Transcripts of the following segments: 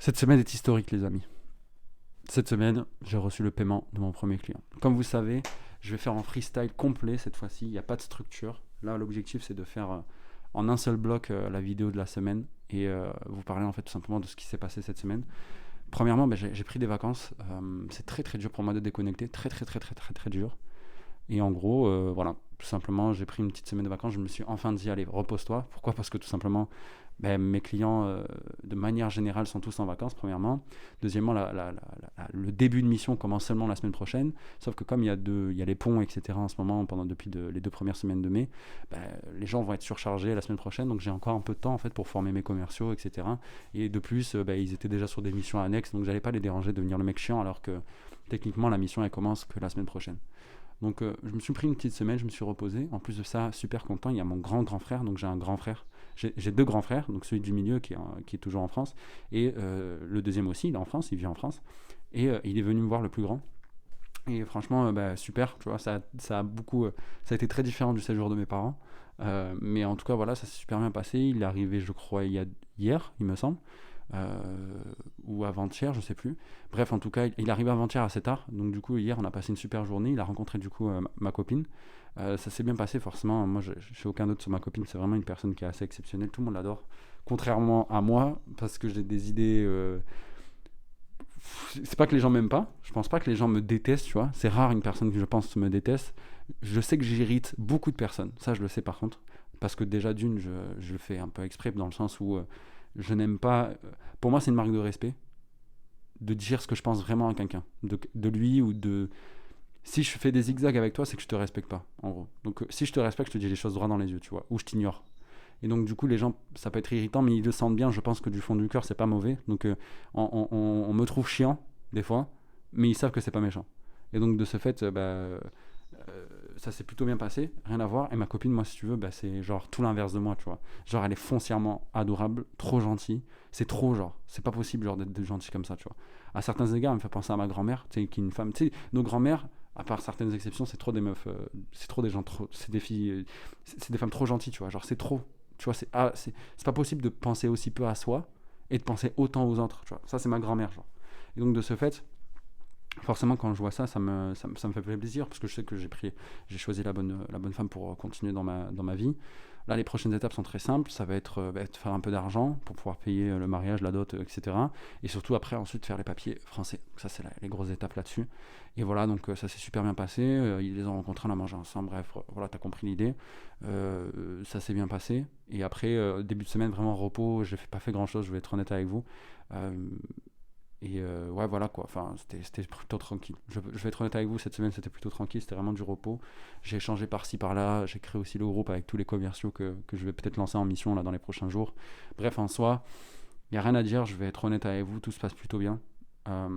Cette semaine est historique, les amis. Cette semaine, j'ai reçu le paiement de mon premier client. Comme vous savez, je vais faire en freestyle complet cette fois-ci. Il n'y a pas de structure. Là, l'objectif, c'est de faire en un seul bloc la vidéo de la semaine et vous parler en fait tout simplement de ce qui s'est passé cette semaine. Premièrement, j'ai pris des vacances. C'est très très dur pour moi de déconnecter. Très très très très très très dur. Et en gros, voilà, tout simplement, j'ai pris une petite semaine de vacances. Je me suis enfin dit, allez, repose-toi. Pourquoi ? Parce que tout simplement, mes clients, de manière générale, sont tous en vacances, premièrement. Deuxièmement, le début de mission commence seulement la semaine prochaine. Sauf que comme il y a les ponts, etc., en ce moment, depuis les 2 premières semaines de mai, les gens vont être surchargés la semaine prochaine. Donc j'ai encore un peu de temps, en fait, pour former mes commerciaux, etc. Et de plus, ils étaient déjà sur des missions annexes. Donc j'allais pas les déranger de venir le mec chiant, alors que techniquement, la mission, elle commence que la semaine prochaine. Donc je me suis pris une petite semaine, je me suis reposé. En plus de ça, super content, il y a mon grand frère, donc j'ai un grand frère. J'ai 2 grands frères, donc celui du milieu qui est toujours en France, et le deuxième aussi, il est en France, il vit en France. Et il est venu me voir, le plus grand. Et franchement, super, tu vois, ça a été très différent du séjour de mes parents. Mais en tout cas, voilà, ça s'est super bien passé. Il est arrivé, je crois, hier, il me semble. Ou avant-hier, je sais plus. Bref, en tout cas, il est arrivé avant-hier assez tard. Donc du coup, hier, on a passé une super journée. Il a rencontré du coup ma copine. Ça s'est bien passé, forcément. Moi, je suis aucun doute sur ma copine. C'est vraiment une personne qui est assez exceptionnelle. Tout le monde l'adore. Contrairement à moi, parce que j'ai des idées. C'est pas que les gens m'aiment pas. Je pense pas que les gens me détestent, tu vois. C'est rare une personne que je pense me déteste. Je sais que j'irrite beaucoup de personnes. Ça, je le sais par contre. Parce que déjà, d'une, je le fais un peu exprès, dans le sens où je n'aime pas. Pour moi, c'est une marque de respect de dire ce que je pense vraiment à quelqu'un, de lui ou de. Si je fais des zigzags avec toi, c'est que je te respecte pas, en gros. Donc, si je te respecte, je te dis les choses droit dans les yeux, tu vois, ou je t'ignore. Et donc, du coup, les gens, ça peut être irritant, mais ils le sentent bien. Je pense que du fond du cœur, c'est pas mauvais. Donc, on me trouve chiant, des fois, mais ils savent que c'est pas méchant. Et donc, de ce fait, ça s'est plutôt bien passé, rien à voir. Et ma copine, moi, si tu veux, c'est genre tout l'inverse de moi, tu vois. Genre, elle est foncièrement adorable, trop gentille. C'est trop, genre, c'est pas possible, genre, d'être gentil comme ça, tu vois. À certains égards, elle me fait penser à ma grand-mère, tu sais, qui est une femme. Tu sais, nos grand-mères, à part certaines exceptions, c'est trop des meufs, c'est trop des gens, c'est des filles, c'est des femmes trop gentilles, tu vois. Genre, c'est trop, tu vois, c'est pas possible de penser aussi peu à soi et de penser autant aux autres, tu vois. Ça, c'est ma grand-mère, genre. Et donc, de ce fait, forcément, quand je vois ça, ça me fait plaisir parce que je sais que j'ai choisi la bonne femme pour continuer dans ma vie. Là, les prochaines étapes sont très simples. Ça va être de faire un peu d'argent pour pouvoir payer le mariage, la dot, etc. Et surtout, après, ensuite, faire les papiers français. Ça, c'est les grosses étapes là-dessus. Et voilà, donc ça s'est super bien passé. Ils les ont rencontrés, on a mangé ensemble. Bref, voilà, t'as compris l'idée. Ça s'est bien passé. Et après, début de semaine, vraiment repos. J'ai pas fait grand-chose, je vais être honnête avec vous. Euh, et ouais, voilà quoi. Enfin, c'était plutôt tranquille. Je vais être honnête avec vous, cette semaine c'était plutôt tranquille, c'était vraiment du repos. J'ai échangé par-ci par-là, j'ai créé aussi le groupe avec tous les commerciaux que je vais peut-être lancer en mission là dans les prochains jours. Bref, en soi, il n'y a rien à dire, je vais être honnête avec vous, tout se passe plutôt bien. Euh,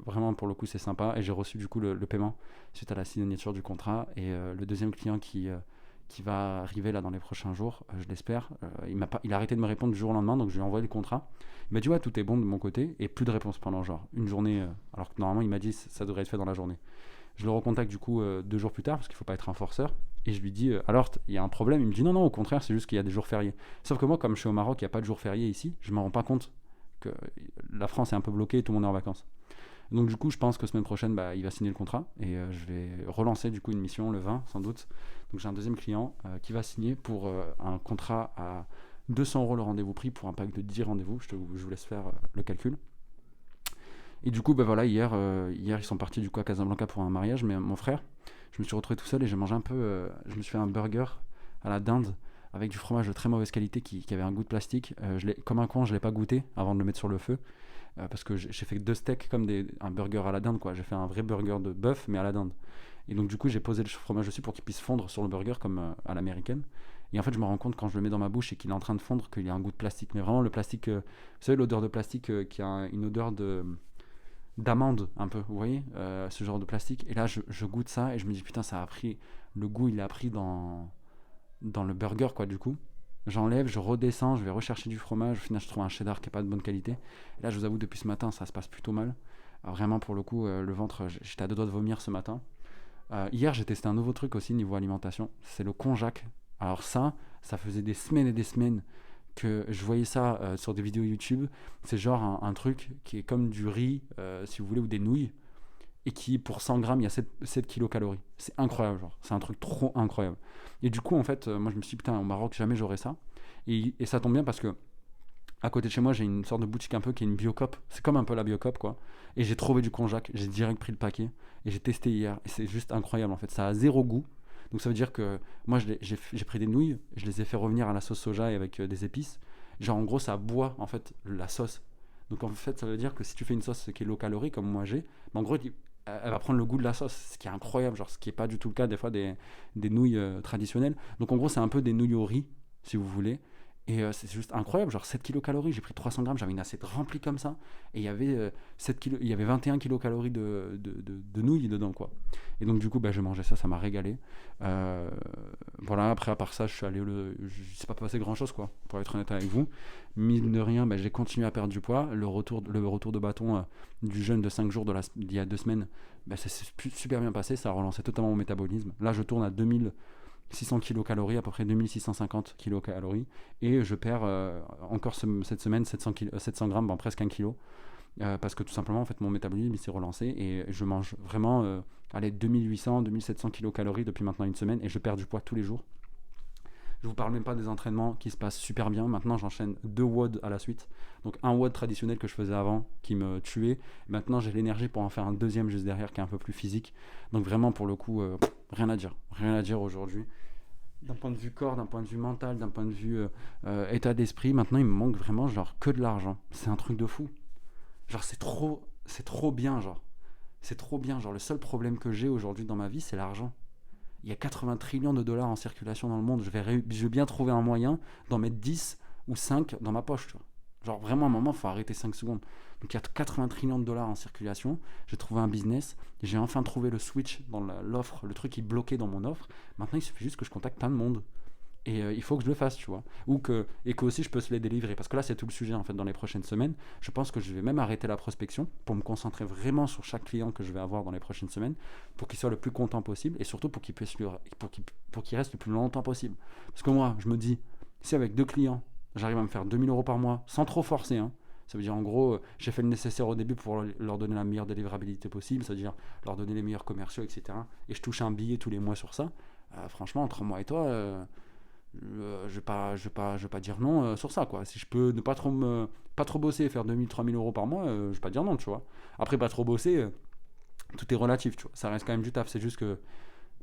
Vraiment pour le coup c'est sympa. Et j'ai reçu du coup le paiement suite à la signature du contrat. Et le deuxième client qui va arriver là dans les prochains jours, je l'espère. Il a arrêté de me répondre du jour au lendemain, donc je lui ai envoyé le contrat. Il m'a dit ouais, tout est bon de mon côté, et plus de réponse pendant genre une journée, alors que normalement il m'a dit ça devrait être fait dans la journée. Je le recontacte du coup 2 jours plus tard, parce qu'il faut pas être un forceur, et je lui dis alors il y a un problème. Il me dit non, non, au contraire, c'est juste qu'il y a des jours fériés. Sauf que moi, comme je suis au Maroc, il n'y a pas de jours fériés ici, je m'en rends pas compte que la France est un peu bloquée, tout le monde est en vacances. Donc du coup, je pense que semaine prochaine, il va signer le contrat et je vais relancer du coup une mission le 20 sans doute. Donc j'ai un deuxième client qui va signer pour un contrat à 200 € le rendez-vous prix pour un pack de 10 rendez-vous. Je vous laisse faire le calcul. Et du coup, voilà, hier ils sont partis du coup à Casablanca pour un mariage, mais mon frère, je me suis retrouvé tout seul et j'ai mangé un peu, je me suis fait un burger à la dinde avec du fromage de très mauvaise qualité qui avait un goût de plastique. Comme un con, je l'ai pas goûté avant de le mettre sur le feu. Parce que j'ai fait 2 steaks comme un burger à la dinde, quoi. J'ai fait un vrai burger de bœuf, mais à la dinde. Et donc, du coup, j'ai posé le fromage dessus pour qu'il puisse fondre sur le burger comme à l'américaine. Et en fait, je me rends compte quand je le mets dans ma bouche et qu'il est en train de fondre qu'il y a un goût de plastique. Mais vraiment, le plastique, vous savez, l'odeur de plastique qui a une odeur d'amande un peu, vous voyez, ce genre de plastique. Et là, je goûte ça et je me dis, putain, ça a pris. Le goût, il a pris dans le burger, quoi, du coup. J'enlève, je redescends, je vais rechercher du fromage. Au final, je trouve un cheddar qui n'est pas de bonne qualité. Et là, je vous avoue, depuis ce matin, ça se passe plutôt mal. Alors, vraiment, pour le coup, le ventre, j'étais à 2 doigts de vomir ce matin. Hier, j'ai testé un nouveau truc aussi niveau alimentation. C'est le konjac. Alors, ça faisait des semaines et des semaines que je voyais ça sur des vidéos YouTube. C'est genre un truc qui est comme du riz, si vous voulez, ou des nouilles, et qui, pour 100 grammes, il y a 7 kilocalories. C'est incroyable, genre. C'est un truc trop incroyable. Et du coup, en fait, moi, je me suis dit, putain, au Maroc, jamais j'aurais ça. Et ça tombe bien parce que à côté de chez moi, j'ai une sorte de boutique un peu qui est une Biocop. C'est comme un peu la Biocop, quoi. Et j'ai trouvé du konjac, j'ai direct pris le paquet et j'ai testé hier. Et c'est juste incroyable, en fait. Ça a zéro goût. Donc ça veut dire que moi, j'ai pris des nouilles, je les ai fait revenir à la sauce soja et avec des épices. Genre, en gros, ça boit, en fait, la sauce. Donc en fait, ça veut dire que si tu fais une sauce qui est low calorie, comme moi j'ai, ben, en gros, elle va prendre le goût de la sauce, ce qui est incroyable, genre ce qui n'est pas du tout le cas des fois des nouilles traditionnelles. Donc en gros, c'est un peu des nouilles au riz, si vous voulez. Et c'est juste incroyable, genre 7 kilocalories, j'ai pris 300 grammes, j'avais une assiette remplie comme ça, et il y avait, 7 il y avait 21 kilocalories de nouilles dedans, quoi. Et donc du coup, bah, je mangeais ça, ça m'a régalé. Euh, voilà, après, à part ça, je suis allé, je sais pas passé grand-chose, quoi, pour être honnête avec vous. Mine de rien, bah, j'ai continué à perdre du poids. Le retour de bâton du jeûne de 5 jours d'il y a 2 semaines, bah, ça s'est super bien passé, ça a relancé totalement mon métabolisme. Là, je tourne à 2600 kilocalories, à peu près 2650 kilocalories, et je perds encore cette semaine 700 grammes, bon, presque 1 kilo, parce que tout simplement, en fait, mon métabolisme il s'est relancé, et je mange vraiment 2800, 2700 kilocalories depuis maintenant une semaine, et je perds du poids tous les jours. Je vous parle même pas des entraînements qui se passent super bien. Maintenant, j'enchaîne 2 WOD à la suite. Donc un WOD traditionnel que je faisais avant, qui me tuait. Maintenant, j'ai l'énergie pour en faire un deuxième juste derrière, qui est un peu plus physique. Donc vraiment, pour le coup, rien à dire. Rien à dire aujourd'hui. D'un point de vue corps, d'un point de vue mental, d'un point de vue état d'esprit, maintenant, il me manque vraiment genre que de l'argent. C'est un truc de fou. Genre, c'est trop bien, genre. C'est trop bien. Genre, le seul problème que j'ai aujourd'hui dans ma vie, c'est l'argent. Il y a 80 trillions de dollars en circulation dans le monde. Je vais bien trouver un moyen d'en mettre 10 ou 5 dans ma poche. Tu vois. Genre vraiment, à un moment, il faut arrêter 5 secondes. Donc il y a 80 trillions de dollars en circulation. J'ai trouvé un business. J'ai enfin trouvé le switch dans l'offre, le truc qui bloquait dans mon offre. Maintenant, il suffit juste que je contacte plein de monde. Et il faut que je le fasse, tu vois. Et que aussi je peux se les délivrer. Parce que là, c'est tout le sujet, en fait, dans les prochaines semaines. Je pense que je vais même arrêter la prospection pour me concentrer vraiment sur chaque client que je vais avoir dans les prochaines semaines, pour qu'il soit le plus content possible et surtout pour qu'il reste le plus longtemps possible. Parce que moi, je me dis, si avec 2 clients, j'arrive à me faire 2000 € par mois sans trop forcer, hein, ça veut dire en gros, j'ai fait le nécessaire au début pour leur donner la meilleure délivrabilité possible, c'est-à-dire leur donner les meilleurs commerciaux, etc. Et je touche un billet tous les mois sur ça. Franchement, entre moi et toi, je vais pas dire non sur ça, quoi. Si je peux ne pas trop bosser et faire 2000-3000 € par mois, je vais pas dire non, tu vois. Après, pas trop bosser, tout est relatif, tu vois. Ça reste quand même du taf. C'est juste que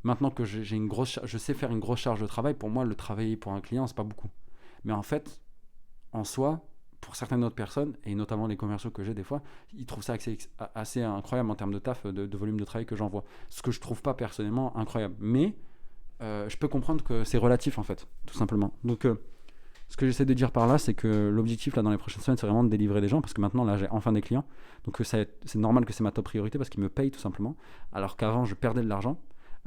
maintenant que j'ai je sais faire une grosse charge de travail, pour moi, le travailler pour un client, c'est pas beaucoup. Mais en fait, en soi, pour certaines autres personnes, et notamment les commerciaux que j'ai des fois, ils trouvent ça assez incroyable en termes de taf, de volume de travail que j'envoie. Ce que je trouve pas personnellement incroyable. Mais je peux comprendre que c'est relatif, en fait, tout simplement. Donc, ce que j'essaie de dire par là, c'est que l'objectif, là, dans les prochaines semaines, c'est vraiment de délivrer des gens, parce que maintenant, là, j'ai enfin des clients. Donc, c'est normal que c'est ma top priorité, parce qu'ils me payent, tout simplement. Alors qu'avant, je perdais de l'argent,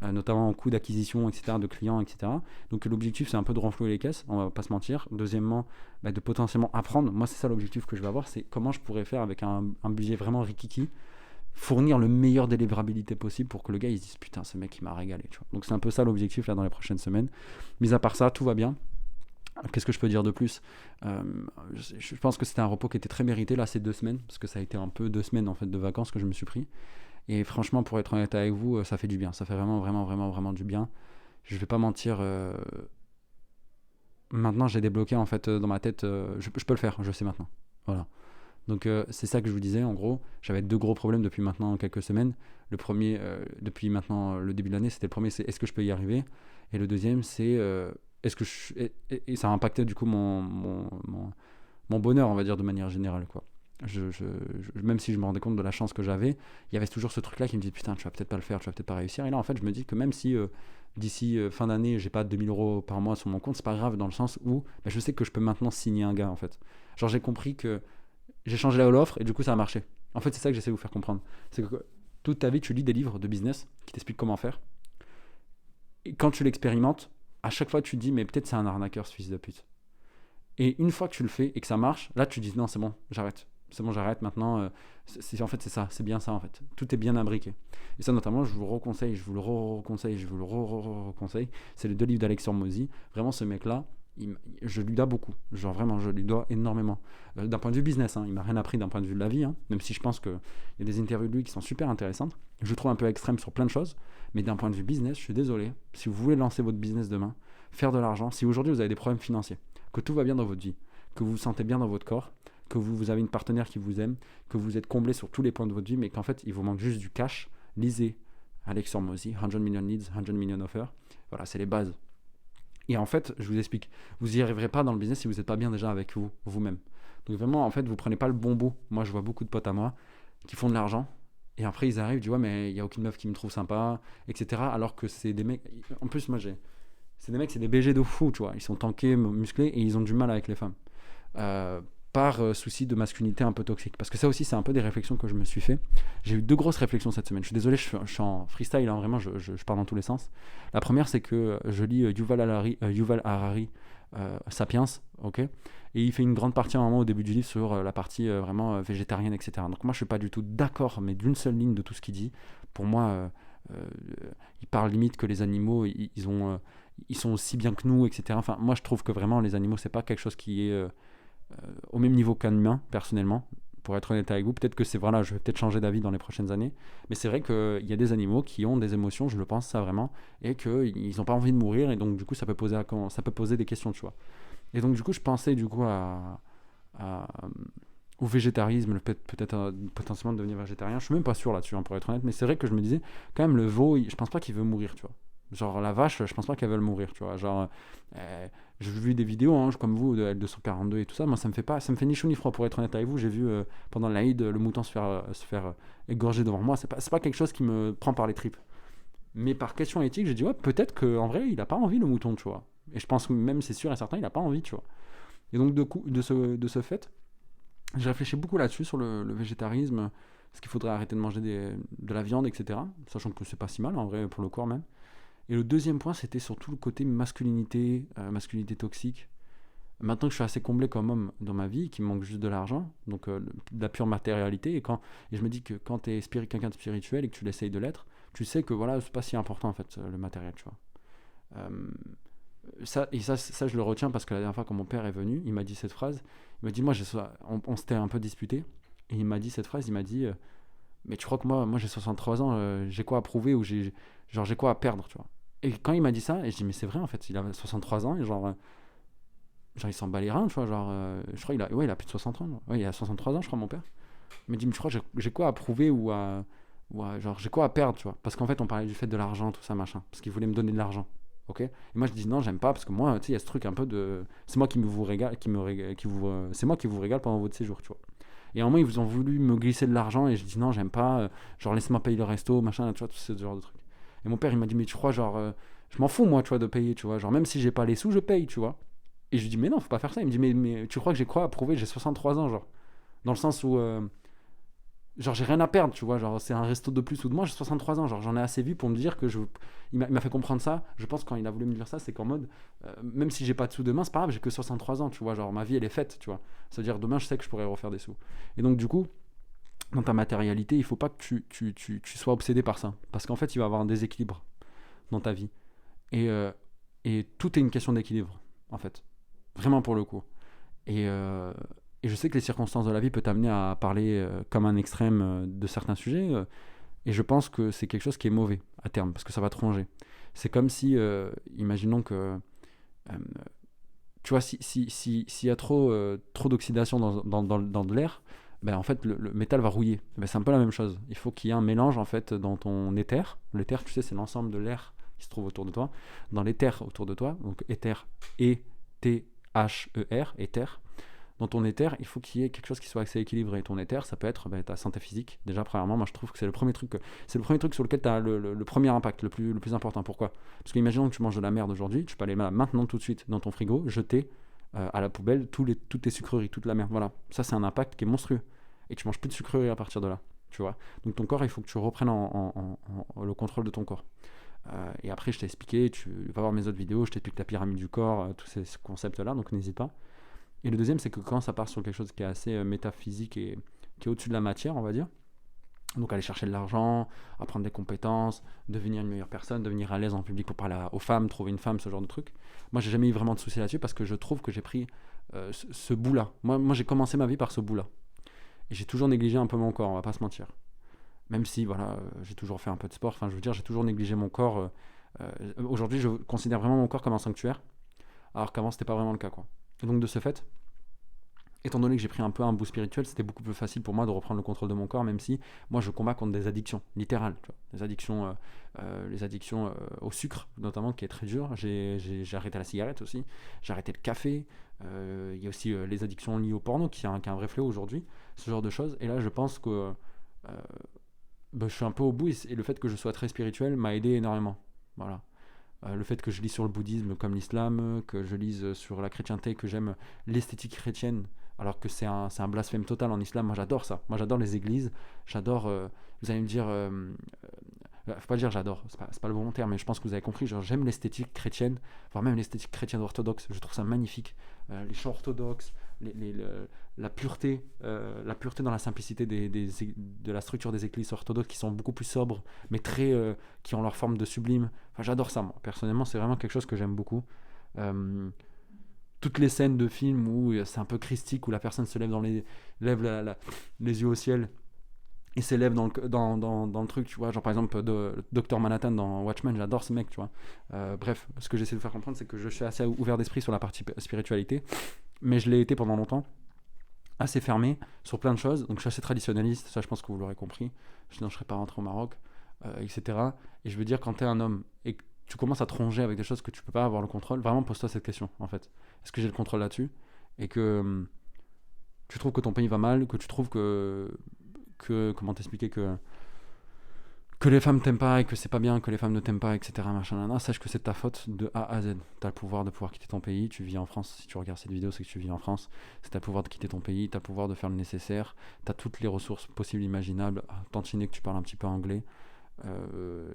notamment en coût d'acquisition, etc., de clients, etc. Donc, l'objectif, c'est un peu de renflouer les caisses, on va pas se mentir. Deuxièmement, de potentiellement apprendre. Moi, c'est ça l'objectif que je vais avoir, c'est comment je pourrais faire avec un budget vraiment rikiki, fournir le meilleur délivrabilité possible pour que le gars il se dise putain, ce mec il m'a régalé, tu vois. Donc c'est un peu ça l'objectif là dans les prochaines semaines. Mis à part ça, tout va bien. Qu'est-ce que je peux dire de plus? Je pense que c'était un repos qui était très mérité là ces 2 semaines, parce que ça a été un peu 2 semaines en fait de vacances que je me suis pris. Et franchement, pour être honnête avec vous, ça fait du bien. Ça fait vraiment, vraiment, vraiment, vraiment du bien. Je vais pas mentir. Maintenant, j'ai débloqué en fait dans ma tête. Je peux le faire. Je sais maintenant. Voilà. Donc c'est ça que je vous disais, en gros, j'avais 2 gros problèmes depuis maintenant quelques semaines. Le premier, depuis maintenant le début de l'année, c'était le premier, c'est est-ce que je peux y arriver? Et le deuxième, c'est est-ce que et ça a impacté du coup mon bonheur, on va dire, de manière générale, quoi. Même si je me rendais compte de la chance que j'avais, il y avait toujours ce truc-là qui me disait putain, tu vas peut-être pas le faire, tu vas peut-être pas réussir. Et là, en fait, je me dis que même si d'ici fin d'année, j'ai pas 2000 € par mois sur mon compte, c'est pas grave dans le sens où je sais que je peux maintenant signer un gars, en fait. Genre, j'ai compris que j'ai changé l'offre et du coup ça a marché. En fait, c'est ça que j'essaie de vous faire comprendre. C'est que toute ta vie, tu lis des livres de business qui t'expliquent comment faire. Et quand tu l'expérimentes, à chaque fois tu te dis mais peut-être c'est un arnaqueur ce fils de pute. Et une fois que tu le fais et que ça marche, là tu te dis non, c'est bon, j'arrête. C'est bon, j'arrête maintenant. En fait, c'est ça, c'est bien ça en fait. Tout est bien imbriqué. Et ça notamment, je vous le reconseille, je vous le reconseille, je vous le reconseille. C'est les 2 livres d'Alex Hormozy. Vraiment, ce mec-là, je lui dois beaucoup. Genre vraiment, je lui dois énormément. D'un point de vue business, hein, il m'a rien appris d'un point de vue de la vie, hein, même si je pense qu'il y a des interviews de lui qui sont super intéressantes. Je le trouve un peu extrême sur plein de choses, mais d'un point de vue business, je suis désolé. Si vous voulez lancer votre business demain, faire de l'argent, si aujourd'hui vous avez des problèmes financiers, que tout va bien dans votre vie, que vous vous sentez bien dans votre corps, que vous avez une partenaire qui vous aime, que vous êtes comblé sur tous les points de votre vie, mais qu'en fait, il vous manque juste du cash, lisez Alex Hormozy, 100 million leads, 100 million offers. Voilà, c'est les bases. Et en fait, je vous explique, vous n'y arriverez pas dans le business si vous n'êtes pas bien déjà avec vous-même. Donc vraiment, en fait, vous prenez pas le bon bout. Moi, je vois beaucoup de potes à moi qui font de l'argent, et après, ils arrivent, ils disent, ouais, mais il n'y a aucune meuf qui me trouve sympa, etc. Alors que c'est des mecs... En plus, moi, c'est des mecs, c'est des BG de fou, tu vois. Ils sont tankés, musclés, et ils ont du mal avec les femmes. Euh, par souci de masculinité un peu toxique. Parce que ça aussi, c'est un peu des réflexions que je me suis fait. J'ai eu 2 grosses réflexions cette semaine. Je suis désolé, je suis en freestyle, hein, vraiment, je pars dans tous les sens. La première, c'est que je lis Yuval Harari, Sapiens, ok, et il fait une grande partie à un moment au début du livre sur la partie vraiment végétarienne, etc. Donc moi, je suis pas du tout d'accord, mais d'une seule ligne de tout ce qu'il dit. Pour moi, il parle limite que les animaux, ils sont aussi bien que nous, etc. Enfin, moi, je trouve que vraiment, les animaux, c'est pas quelque chose qui est au même niveau qu'un humain, personnellement. Pour être honnête avec vous, peut-être que c'est voilà, je vais peut-être changer d'avis dans les prochaines années, mais c'est vrai qu'il y a des animaux qui ont des émotions, je le pense ça vraiment, et qu'ils n'ont pas envie de mourir, et donc du coup ça peut poser des questions, tu vois. Et donc du coup je pensais du coup à- au végétarisme, peut-être potentiellement de devenir végétarien. Je suis même pas sûr là-dessus, hein, pour être honnête, mais c'est vrai que je me disais quand même le veau, je pense pas qu'il veut mourir, tu vois. Genre la vache, je pense pas qu'elle veut mourir, tu vois. Genre, j'ai vu des vidéos, hein, comme vous, de L242 et tout ça. Moi, ça me fait ni chaud ni froid, pour être honnête avec vous. J'ai vu pendant l'Aïd le mouton se faire égorger devant moi. C'est pas quelque chose qui me prend par les tripes. Mais par question éthique, j'ai dit ouais, peut-être qu'en vrai, il a pas envie le mouton, tu vois. Et je pense que même c'est sûr et certain, il a pas envie, tu vois. Et donc de ce fait, j'ai réfléchi beaucoup là-dessus sur le végétarisme, ce qu'il faudrait arrêter de manger de la viande, etc. Sachant que c'est pas si mal en vrai pour le corps même. Et le deuxième point, c'était surtout le côté masculinité, masculinité toxique. Maintenant que je suis assez comblé comme homme dans ma vie, qu'il me manque juste de l'argent, donc de la pure matérialité, et je me dis que quand tu es quelqu'un de spirituel et que tu l'essayes de l'être, tu sais que voilà, c'est pas si important en fait, le matériel, tu vois. Euh, ça, je le retiens parce que la dernière fois, quand mon père est venu, il m'a dit cette phrase. Il m'a dit, moi, on s'était un peu disputé, et il m'a dit cette phrase, il m'a dit, mais tu crois que moi j'ai 63 ans, j'ai quoi à prouver ou j'ai quoi à perdre, tu vois. Et quand il m'a dit ça, et je dis mais c'est vrai en fait, il a 63 ans et genre il s'en bat les reins, tu vois, genre je crois il a plus de 60 ans, ouais, il a 63 ans je crois mon père. Il m'a dit mais tu crois que j'ai quoi à prouver genre j'ai quoi à perdre, tu vois. Parce qu'en fait on parlait du fait de l'argent, tout ça machin, parce qu'il voulait me donner de l'argent. OK. Et moi je dis non, j'aime pas parce que moi tu sais il y a ce truc un peu de c'est moi qui vous régale c'est moi qui vous régale pendant votre séjour, tu vois. Et à un moment, ils vous ont voulu me glisser de l'argent et je dis non, j'aime pas, genre laissez-moi payer le resto, machin, tu vois, tout ce genre de trucs. Et mon père, il m'a dit, mais tu crois, genre, je m'en fous, moi, tu vois, de payer, tu vois, genre, même si j'ai pas les sous, je paye, tu vois. Et je lui dis, mais non, faut pas faire ça. Il me dit, mais tu crois que j'ai quoi à prouver? J'ai 63 ans, genre. Dans le sens où, genre, j'ai rien à perdre, tu vois, genre, c'est un resto de plus ou de moins, j'ai 63 ans, genre, j'en ai assez vu pour me dire que il m'a fait comprendre ça. Je pense quand il a voulu me dire ça, c'est qu'en mode, même si j'ai pas de sous demain, c'est pas grave, j'ai que 63 ans, tu vois, genre, ma vie, elle est faite, tu vois. Ça veut dire, demain, je sais que je pourrais refaire des sous. Et donc, du coup, dans ta matérialité, il faut pas que tu sois obsédé par ça. Parce qu'en fait, il va y avoir un déséquilibre dans ta vie. Et, euh, et tout est une question d'équilibre, en fait. Vraiment pour le coup. Et, euh, et je sais que les circonstances de la vie peuvent t'amener à parler comme un extrême de certains sujets. Et je pense que c'est quelque chose qui est mauvais à terme, parce que ça va te ronger. C'est comme si, imaginons que, tu vois, s'il y a trop d'oxydation dans de l'air, ben en fait, le métal va rouiller. Ben, c'est un peu la même chose. Il faut qu'il y ait un mélange, en fait, dans ton éther. L'éther, tu sais, c'est l'ensemble de l'air qui se trouve autour de toi. Dans l'éther autour de toi, donc éther, E-T-H-E-R, éther. Dans ton éther, il faut qu'il y ait quelque chose qui soit assez équilibré. Ton éther, ça peut être ta santé physique. Déjà, premièrement, moi je trouve que c'est le premier truc sur lequel tu as le premier impact, le plus important. Pourquoi? Parce que imaginons que tu manges de la merde aujourd'hui, tu peux aller maintenant tout de suite dans ton frigo, jeter à la poubelle toutes tes sucreries, toute la merde. Voilà, ça c'est un impact qui est monstrueux. Et tu manges plus de sucreries à partir de là. Tu vois. Donc ton corps, il faut que tu reprennes le contrôle de ton corps. Et après, je t'ai expliqué, tu vas voir mes autres vidéos, je t'explique la pyramide du corps, tous ces concepts-là, donc n'hésite pas. Et le deuxième, c'est que quand ça part sur quelque chose qui est assez métaphysique et qui est au-dessus de la matière, on va dire, Donc aller chercher de l'argent, apprendre des compétences, devenir une meilleure personne, devenir à l'aise en public pour parler aux femmes, trouver une femme, ce genre de truc. Moi, j'ai jamais eu vraiment de soucis là-dessus parce que je trouve que j'ai pris ce bout-là. Moi, j'ai commencé ma vie par ce bout-là. Et j'ai toujours négligé un peu mon corps, on va pas se mentir. Même si, voilà, j'ai toujours fait un peu de sport. Enfin, je veux dire, j'ai toujours négligé mon corps. Aujourd'hui, je considère vraiment mon corps comme un sanctuaire, alors qu'avant, c'était pas vraiment le cas, quoi. Et donc, de ce fait, étant donné que j'ai pris un peu un bout spirituel, c'était beaucoup plus facile pour moi de reprendre le contrôle de mon corps, même si moi je combats contre des addictions, littérales, tu vois. Les addictions au sucre, notamment, qui est très dur. J'ai arrêté la cigarette aussi, j'ai arrêté le café. Il y a aussi les addictions liées au porno, qui est un vrai fléau aujourd'hui, ce genre de choses. Et là, je pense que je suis un peu au bout, et le fait que je sois très spirituel m'a aidé énormément. Voilà. Le fait que je lis sur le bouddhisme comme l'islam, que je lise sur la chrétienté, que j'aime l'esthétique chrétienne, alors que c'est un blasphème total en islam. Moi j'adore ça. Moi j'adore les églises. J'adore. Vous allez me dire. Faut pas dire j'adore, c'est pas le bon terme, mais je pense que vous avez compris. Genre, j'aime l'esthétique chrétienne, voire même l'esthétique chrétienne orthodoxe. Je trouve ça magnifique. Les chants orthodoxes, la pureté dans la simplicité de la structure des églises orthodoxes qui sont beaucoup plus sobres, mais qui ont leur forme de sublime. Enfin, j'adore ça, moi. Personnellement, c'est vraiment quelque chose que j'aime beaucoup. Euh, Toutes les scènes de films où c'est un peu christique, où la personne se lève les yeux au ciel et s'élève dans le truc, tu vois. Genre, par exemple, Dr. Manhattan dans Watchmen, j'adore ce mec, tu vois. Bref, ce que j'essaie de faire comprendre, c'est que je suis assez ouvert d'esprit sur la partie spiritualité, mais je l'ai été pendant longtemps, assez fermé sur plein de choses. Donc je suis assez traditionnaliste, ça je pense que vous l'aurez compris. Sinon je serais pas rentré au Maroc, etc. Et je veux dire, quand tu es un homme et que tu commences à te ronger avec des choses que tu peux pas avoir le contrôle, vraiment pose-toi cette question en fait. Est-ce que j'ai le contrôle là-dessus? Et que tu trouves que ton pays va mal, que tu trouves que comment t'expliquer, que les femmes t'aiment pas et que c'est pas bien, que les femmes ne t'aiment pas, etc. Machin, nana, sache que c'est ta faute de A à Z. T'as le pouvoir de pouvoir quitter ton pays, tu vis en France. Si tu regardes cette vidéo, c'est que tu vis en France. C'est t'as le pouvoir de quitter ton pays, t'as le pouvoir de faire le nécessaire, t'as toutes les ressources possibles, imaginables. Tantinet que tu parles un petit peu anglais.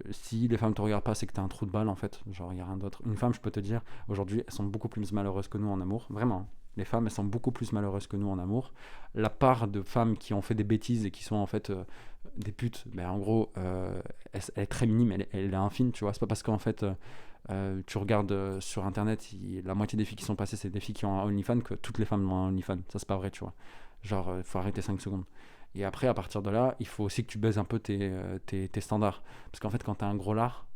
Si les femmes te regardent pas, c'est que t'as un trou de balle en fait. Genre, il y a rien d'autre. Une femme, je peux te dire, aujourd'hui, elles sont beaucoup plus malheureuses que nous en amour. Vraiment. Les femmes, elles sont beaucoup plus malheureuses que nous en amour. La part de femmes qui ont fait des bêtises et qui sont en fait des putes, ben en gros, elle est très minime, elle est infime, tu vois. C'est pas parce qu'en fait, tu regardes sur internet, la moitié des filles qui sont passées, c'est des filles qui ont un OnlyFans, que toutes les femmes ont un OnlyFans. Ça, c'est pas vrai, tu vois. Genre, il faut arrêter 5 secondes. Et après, à partir de là, il faut aussi que tu baises un peu tes standards. Parce qu'en fait, quand t'as un gros lard,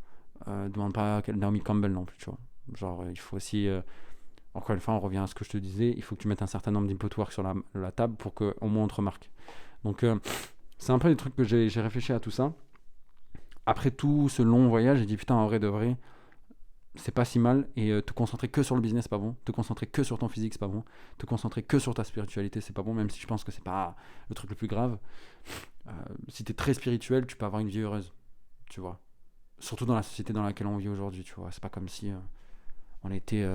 demande pas à Naomi Campbell non plus, tu vois. Genre, il faut aussi. Encore une fois, on revient à ce que je te disais, il faut que tu mettes un certain nombre d'input work sur la table pour qu'au moins on te remarque. Donc, c'est un peu des trucs que j'ai réfléchi à tout ça. Après tout ce long voyage, j'ai dit putain, en vrai de vrai, c'est pas si mal. Et te concentrer que sur le business, c'est pas bon. Te concentrer que sur ton physique, c'est pas bon. Te concentrer que sur ta spiritualité, c'est pas bon, même si je pense que c'est pas le truc le plus grave. Si t'es très spirituel, tu peux avoir une vie heureuse, tu vois. Surtout dans la société dans laquelle on vit aujourd'hui, tu vois. C'est pas comme si on était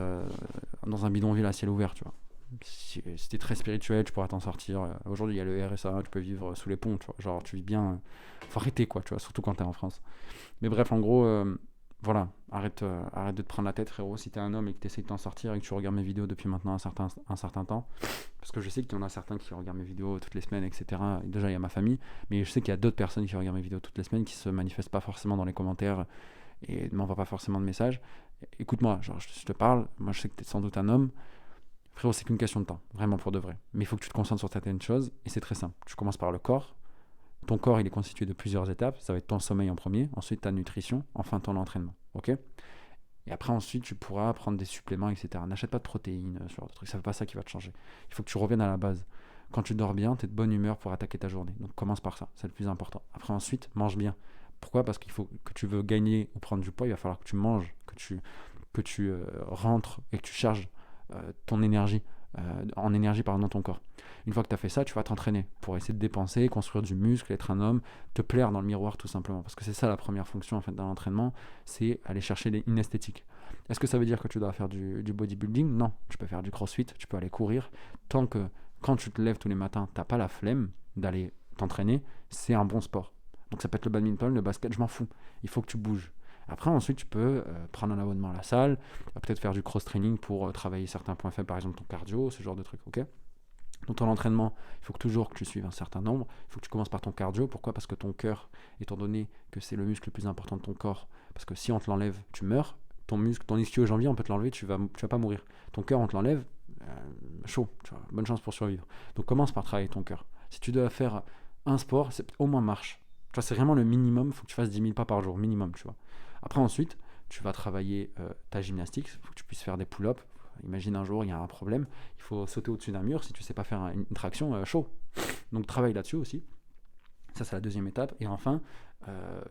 dans un bidonville à ciel ouvert, tu vois. Si t'es très spirituel, tu pourras t'en sortir. Aujourd'hui, il y a le RSA, tu peux vivre sous les ponts, tu vois. Genre, tu vis bien. Faut arrêter, quoi, tu vois, surtout quand t'es en France. Mais bref, en gros, voilà, arrête de te prendre la tête, frérot. Si t'es un homme et que t'essayes de t'en sortir et que tu regardes mes vidéos depuis maintenant un certain temps, parce que je sais qu'il y en a certains qui regardent mes vidéos toutes les semaines, etc. Et déjà, il y a ma famille, mais je sais qu'il y a d'autres personnes qui regardent mes vidéos toutes les semaines qui se manifestent pas forcément dans les commentaires et ne m'envoient pas forcément de messages. Écoute-moi, genre, je te parle, moi je sais que t'es sans doute un homme. Frérot, c'est qu'une question de temps, vraiment pour de vrai. Mais il faut que tu te concentres sur certaines choses, et c'est très simple. Tu commences par le corps. Ton corps, il est constitué de plusieurs étapes. Ça va être ton sommeil en premier, ensuite ta nutrition, enfin ton entraînement. Ok? Et après, ensuite, tu pourras prendre des suppléments, etc. N'achète pas de protéines, ce genre de trucs. Ça ne fait pas ça qui va te changer. Il faut que tu reviennes à la base. Quand tu dors bien, tu es de bonne humeur pour attaquer ta journée. Donc commence par ça, c'est le plus important. Après, ensuite, mange bien. Pourquoi? Parce qu'il faut que tu veux gagner ou prendre du poids, il va falloir que tu manges, que tu rentres et que tu charges ton énergie, en énergie dans ton corps. Une fois que tu as fait ça, tu vas t'entraîner pour essayer de dépenser, construire du muscle, être un homme, te plaire dans le miroir tout simplement. Parce que c'est ça la première fonction en fait dans l'entraînement, c'est aller chercher une esthétique. Est-ce que ça veut dire que tu dois faire du bodybuilding? Non, tu peux faire du crossfit, tu peux aller courir. Tant que quand tu te lèves tous les matins, tu n'as pas la flemme d'aller t'entraîner, c'est un bon sport. Donc ça peut être le badminton, le basket, je m'en fous. Il faut que tu bouges. Après, ensuite, tu peux prendre un abonnement à la salle, peut-être faire du cross-training pour travailler certains points faibles, par exemple ton cardio, ce genre de trucs, ok? Dans ton entraînement, il faut toujours que tu suives un certain nombre. Il faut que tu commences par ton cardio. Pourquoi? Parce que ton cœur, étant donné que c'est le muscle le plus important de ton corps, parce que si on te l'enlève, tu meurs. Ton muscle, ton ischio-jambier, on peut te l'enlever, tu vas pas mourir. Ton cœur, on te l'enlève, chaud, tu vois, bonne chance pour survivre. Donc commence par travailler ton cœur. Si tu dois faire un sport, c'est au moins marche. Tu vois, c'est vraiment le minimum, il faut que tu fasses 10 000 pas par jour, minimum, tu vois. Après, ensuite, tu vas travailler ta gymnastique, il faut que tu puisses faire des pull-ups. Imagine un jour, il y a un problème, il faut sauter au-dessus d'un mur, si tu sais pas faire une traction, chaud. Donc travaille là-dessus aussi. Ça, c'est la deuxième étape. Et enfin,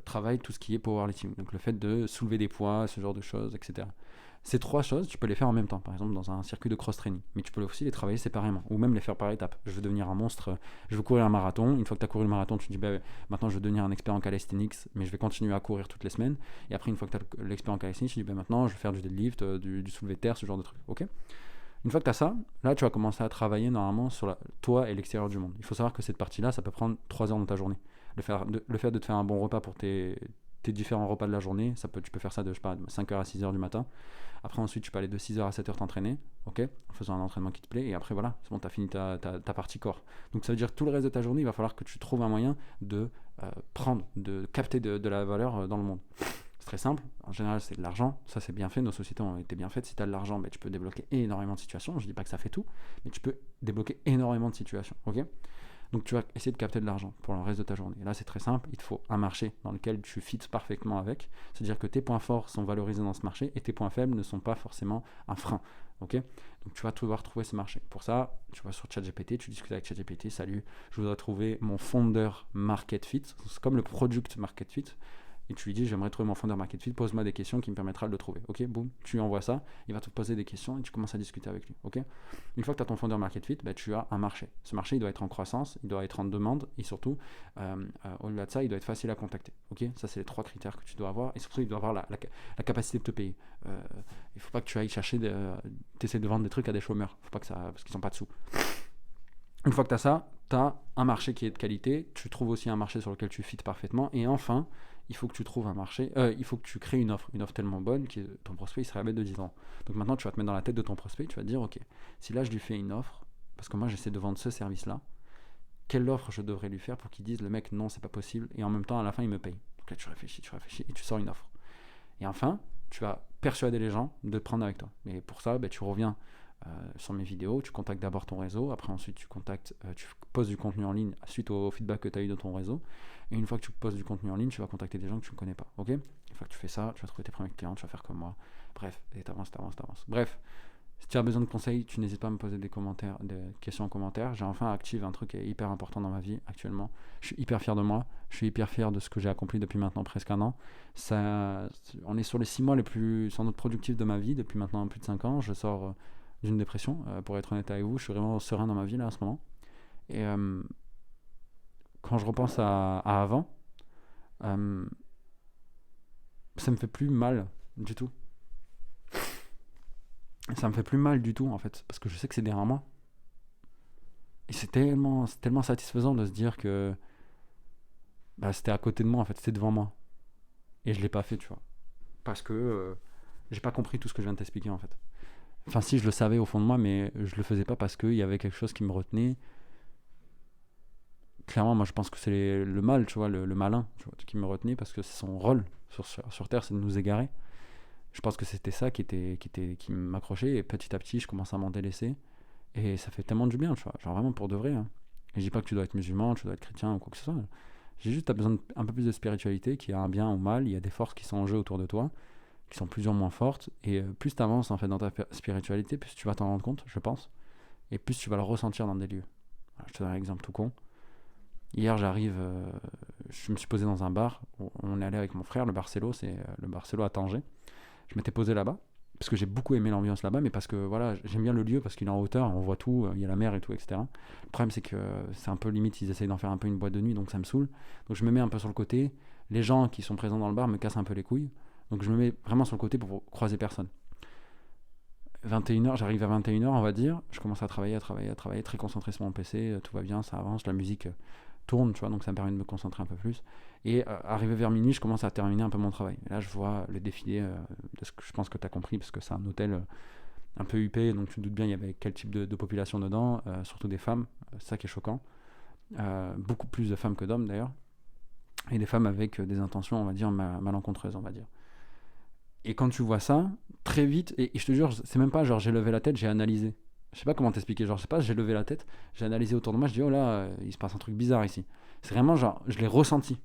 travaille tout ce qui est powerlifting. Donc le fait de soulever des poids, ce genre de choses, etc. Ces trois choses, tu peux les faire en même temps, par exemple dans un circuit de cross-training. Mais tu peux aussi les travailler séparément, ou même les faire par étapes. Je veux devenir un monstre, je veux courir un marathon. Une fois que tu as couru le marathon, tu te dis, bah, maintenant je veux devenir un expert en calisthenics, mais je vais continuer à courir toutes les semaines. Et après, une fois que tu as l'expert en calisthenics, tu te dis, bah, maintenant je vais faire du deadlift, du soulevé de terre, ce genre de trucs. Ok. Une fois que tu as ça, là tu vas commencer à travailler normalement sur toi et l'extérieur du monde. Il faut savoir que cette partie-là, ça peut prendre 3 heures dans ta journée. Le fait de te faire un bon repas pour tes différents repas de la journée, tu peux faire ça de, je sais pas, 5h à 6h du matin. Après, ensuite, tu peux aller de 6h à 7h t'entraîner, ok, en faisant un entraînement qui te plaît. Et après, voilà, c'est bon, tu as fini ta partie corps. Donc, ça veut dire que tout le reste de ta journée, il va falloir que tu trouves un moyen de de capter de la valeur dans le monde. C'est très simple. En général, c'est de l'argent. Ça, c'est bien fait. Nos sociétés ont été bien faites. Si tu as de l'argent, ben, tu peux débloquer énormément de situations. Je ne dis pas que ça fait tout, mais tu peux débloquer énormément de situations, ok. Donc tu vas essayer de capter de l'argent pour le reste de ta journée. Et là, c'est très simple, il te faut un marché dans lequel tu fites parfaitement avec. C'est-à-dire que tes points forts sont valorisés dans ce marché et tes points faibles ne sont pas forcément un frein. Okay, donc tu vas devoir trouver ce marché. Pour ça, tu vas sur ChatGPT, tu discutes avec ChatGPT, salut, je voudrais trouver mon founder market fit. C'est comme le product market fit. Et tu lui dis, j'aimerais trouver mon founder market fit, pose-moi des questions qui me permettra de le trouver. Ok, boum, tu lui envoies ça, il va te poser des questions et tu commences à discuter avec lui. Ok, une fois que tu as ton founder market fit, bah, tu as un marché. Ce marché, il doit être en croissance, il doit être en demande et surtout, au-delà de ça, il doit être facile à contacter. Ok, ça, c'est les 3 critères que tu dois avoir et surtout, il doit avoir la capacité de te payer. Il ne faut pas que tu ailles chercher, tu essaies de vendre des trucs à des chômeurs, faut pas que ça, parce qu'ils n'ont pas de sous. Une fois que tu as ça, tu as un marché qui est de qualité, tu trouves aussi un marché sur lequel tu fites parfaitement et enfin, il faut que tu trouves un marché, il faut que tu crées une offre tellement bonne que ton prospect il serait à bête de 10 ans. Donc maintenant, tu vas te mettre dans la tête de ton prospect, tu vas te dire, ok, si là je lui fais une offre, parce que moi j'essaie de vendre ce service-là, quelle offre je devrais lui faire pour qu'il dise, le mec, non, c'est pas possible, et en même temps, à la fin, il me paye. Donc là, tu réfléchis, et tu sors une offre. Et enfin, tu vas persuader les gens de te prendre avec toi. Et pour ça, tu reviens sur mes vidéos, tu contactes d'abord ton réseau, après ensuite tu poses du contenu en ligne suite au feedback que tu as eu de ton réseau, et une fois que tu poses du contenu en ligne, tu vas contacter des gens que tu ne connais pas, ok. Une fois que tu fais ça, tu vas trouver tes premiers clients, tu vas faire comme moi, bref, et t'avances. Bref, si tu as besoin de conseils, tu n'hésites pas à me poser des questions en commentaire. J'ai enfin activé un truc qui est hyper important dans ma vie actuellement. Je suis hyper fier de moi, je suis hyper fier de ce que j'ai accompli depuis maintenant presque un an. On est sur les 6 mois les plus sans doute productifs de ma vie depuis maintenant plus de 5 ans. Je sors d'une dépression, pour être honnête avec vous, je suis vraiment serein dans ma vie là en ce moment. Et quand je repense à avant, euh, ça me fait plus mal du tout. Ça me fait plus mal du tout en fait, parce que je sais que c'est derrière moi. Et c'est tellement satisfaisant de se dire que c'était à côté de moi en fait, c'était devant moi. Et je l'ai pas fait, tu vois. Parce que j'ai pas compris tout ce que je viens de t'expliquer en fait. Enfin si, je le savais au fond de moi, mais je le faisais pas parce qu'il y avait quelque chose qui me retenait. Clairement, moi je pense que c'est le mal, tu vois, le malin, tu vois, qui me retenait, parce que c'est son rôle sur Terre, c'est de nous égarer. Je pense que c'était ça qui m'accrochait, et petit à petit je commence à m'en délaisser. Et ça fait tellement du bien, tu vois, genre vraiment pour de vrai. Hein. Et je dis pas que tu dois être musulman, tu dois être chrétien ou quoi que ce soit. J'ai juste besoin d'un peu plus de spiritualité, qui a un bien ou mal, il y a des forces qui sont en jeu autour de toi, qui sont plus ou moins fortes, et plus tu avances en fait dans ta spiritualité, plus tu vas t'en rendre compte, je pense, et plus tu vas le ressentir dans des lieux. Voilà, je te donne un exemple tout con. Hier, j'arrive, je me suis posé dans un bar. On est allé avec mon frère, le Barcelo, c'est le Barcelo à Tanger. Je m'étais posé là-bas, parce que j'ai beaucoup aimé l'ambiance là-bas, mais parce que voilà, j'aime bien le lieu, parce qu'il est en hauteur, on voit tout, il y a la mer et tout, etc. Le problème, c'est que c'est un peu limite, ils essayent d'en faire un peu une boîte de nuit, donc ça me saoule. Donc je me mets un peu sur le côté. Les gens qui sont présents dans le bar me cassent un peu les couilles. Donc je me mets vraiment sur le côté pour croiser personne. 21h, j'arrive à 21h, on va dire. Je commence à travailler, très concentré sur mon PC, tout va bien, ça avance, la musique tourne, tu vois, donc ça me permet de me concentrer un peu plus. Et arrivé vers minuit, je commence à terminer un peu mon travail. Et là, je vois le défilé de ce que je pense que tu as compris, parce que c'est un hôtel un peu huppé, donc tu te doutes bien il y avait quel type de population dedans, surtout des femmes, c'est ça qui est choquant. Beaucoup plus de femmes que d'hommes d'ailleurs, et des femmes avec des intentions, on va dire, malencontreuses, on va dire. Et quand tu vois ça, très vite, et je te jure, c'est même pas genre j'ai levé la tête, j'ai analysé. Je sais pas comment t'expliquer, genre je sais pas, j'ai levé la tête, j'ai analysé autour de moi, je dis oh là, il se passe un truc bizarre ici. C'est vraiment genre, je l'ai ressenti.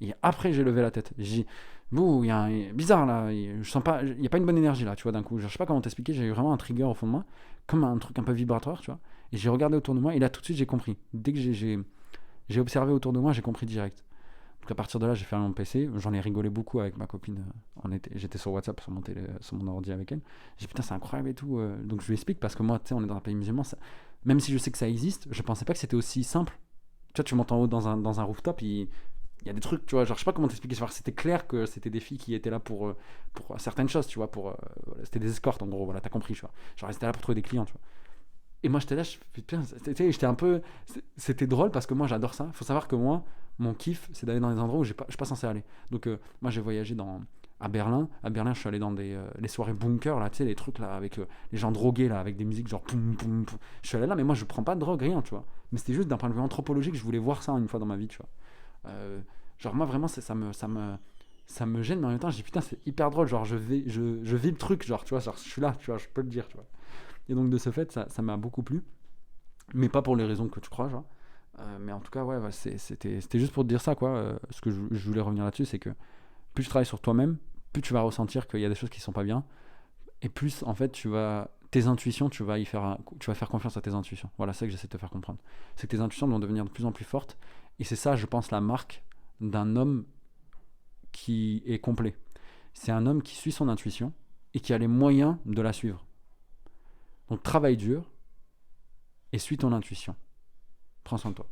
Et après, j'ai levé la tête. J'ai dit, bouh, bizarre là, je sens pas, il y a pas une bonne énergie là, tu vois, d'un coup. Genre, je sais pas comment t'expliquer, j'ai eu vraiment un trigger au fond de moi, comme un truc un peu vibratoire, tu vois. Et j'ai regardé autour de moi, et là tout de suite, j'ai compris. Dès que j'ai observé autour de moi, j'ai compris direct. Donc à partir de là, j'ai fermé mon PC. J'en ai rigolé beaucoup avec ma copine. J'étais sur WhatsApp sur mon ordi avec elle. J'ai dit putain, c'est incroyable et tout. Donc je lui explique parce que moi, tu sais, on est dans un pays musulman. Même si je sais que ça existe, je pensais pas que c'était aussi simple. Tu vois, tu montes en haut dans un rooftop, il y a des trucs, tu vois. Genre, je sais pas comment t'expliquer. Genre, c'était clair que c'était des filles qui étaient là pour certaines choses, tu vois. Voilà, c'était des escortes en gros. Voilà, t'as compris, tu vois. Genre, elles étaient là pour trouver des clients, tu vois. Et moi, j'étais là, putain, j'étais un peu. C'était drôle parce que moi, j'adore ça. Faut savoir que moi, mon kiff, c'est d'aller dans des endroits où je suis pas censé aller. Donc, moi, j'ai voyagé à Berlin. À Berlin, je suis allé dans les soirées bunker, là, tu sais, les trucs là, avec les gens drogués, là, avec des musiques genre poum, poum, poum. Je suis allé là, mais moi, je prends pas de drogue, rien, tu vois. Mais c'était juste d'un point de vue anthropologique, je voulais voir ça une fois dans ma vie, tu vois. Genre, moi, vraiment, ça me gêne, mais en même temps, je dis putain, c'est hyper drôle. Genre, je vis le truc, genre, tu vois, genre, je suis là, tu vois, je peux le dire, tu vois. Et donc de ce fait, ça m'a beaucoup plu, mais pas pour les raisons que tu crois, genre. Mais en tout cas, ouais, c'était juste pour te dire ça, quoi. Ce que je voulais revenir là-dessus, c'est que plus tu travailles sur toi-même, plus tu vas ressentir qu'il y a des choses qui sont pas bien, et plus, en fait, tes intuitions, tu vas faire confiance à tes intuitions. Voilà, c'est ça que j'essaie de te faire comprendre. C'est que tes intuitions vont devenir de plus en plus fortes, et c'est ça, je pense, la marque d'un homme qui est complet. C'est un homme qui suit son intuition et qui a les moyens de la suivre. Donc travaille dur et suis ton intuition. Prends soin de toi.